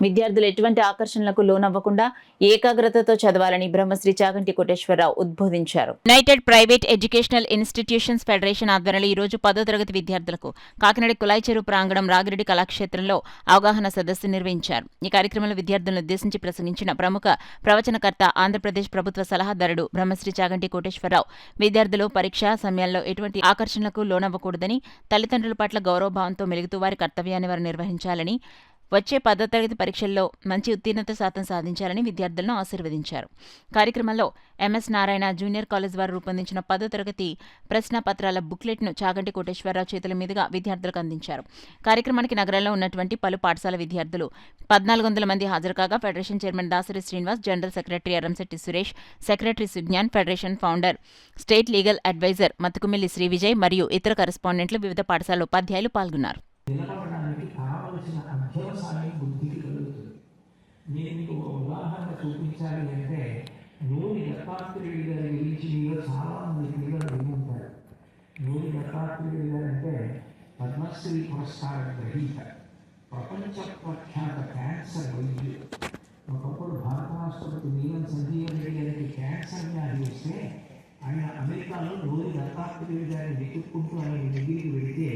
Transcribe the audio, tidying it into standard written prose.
విద్యార్థులు ఎటువంటి ఆకర్షణలకు లోనవ్వకుండా ఏకాగ్రతతో చదవాలని బ్రహ్మశ్రీ చాగంటి కోటేశ్వరరావు ఉద్బోధించారు. United private educational institutions federation ఆధ్వర్యంలో ఈ రోజు 10వ తరగతి విద్యార్థులకు కాకినాడ కులాయి చెరువు ప్రాంగణం రాగిరెడ్డి కళాక్షేత్రంలో అవగాహన సదస్సు నిర్వహించారు. ఈ కార్యక్రమంలో విద్యార్థులను ఉద్దేశించి ప్రసంగించిన ప్రముఖ ప్రవచనకర్త ఆంధ్రప్రదేశ్ ప్రభుత్వ సలహాదారుడు బ్రహ్మశ్రీ చాగంటి కోటేశ్వరరావు విద్యార్థులు పరీక్షా సమయాల్లో ఎటువంటి ఆకర్షణలకు లోనవ్వకూడదని, తల్లిదండ్రుల పట్ల గౌరవభావంతో మెలుగుతూ వారి కర్తవ్యాన్ని వారు నిర్వహించాలని, వచ్చే 10వ తరగతి పరీక్షల్లో మంచి ఉత్తీర్ణత శాతం సాధించాలని విద్యార్థులను ఆశీర్వదించారు. కార్యక్రమంలో ఎంఎస్ నారాయణ జూనియర్ కాలేజ్ వారు రూపొందించిన 10వ తరగతి ప్రశ్నపత్రాల బుక్లెట్ను చాగంటి కోటేశ్వరరావు చేతుల మీదుగా విద్యార్థులకు అందించారు. కార్యక్రమానికి నగరంలో ఉన్నటువంటి పలు పాఠశాల విద్యార్థులు 1400 మంది హాజరు కాగా federation chairman Dasari Srinivas, general secretary Aramshetti Suresh, secretary Sujnan, federation founder, state legal advisor Matukumilli Srivijay మరియు ఇతర కరెస్పాండెంట్లు, వివిధ పాఠశాల ఉపాధ్యాయులు పాల్గొన్నారు. నిలబడడానికి కావలసిన అధ్యవసాయం బుద్ధికి కలుగుతుంది. నేను మీకు ఉదాహరణ చూపించాలి అంటే, నూరి దత్తాత్రేయుడు గారి గురించి మీరు చాలా మంది పిల్లలు వినుంటారు. నూరి దత్తాత్రేయుడు గారు అంటే పద్మశ్రీ పురస్కార గ్రహీత, ప్రపంచ ప్రఖ్యాత క్యాన్సర్ వైద్యుడు. ఒకప్పుడు భారత రాష్ట్రపతి నీలం సంజీవన్ రెడ్డి గారికి క్యాన్సర్ వ్యాధి వస్తే ఆయన అమెరికాలో నూరి దత్తాత్రేయుడు గారిని వెతుక్కుంటూ ఆయన దగ్గరికి వెళితే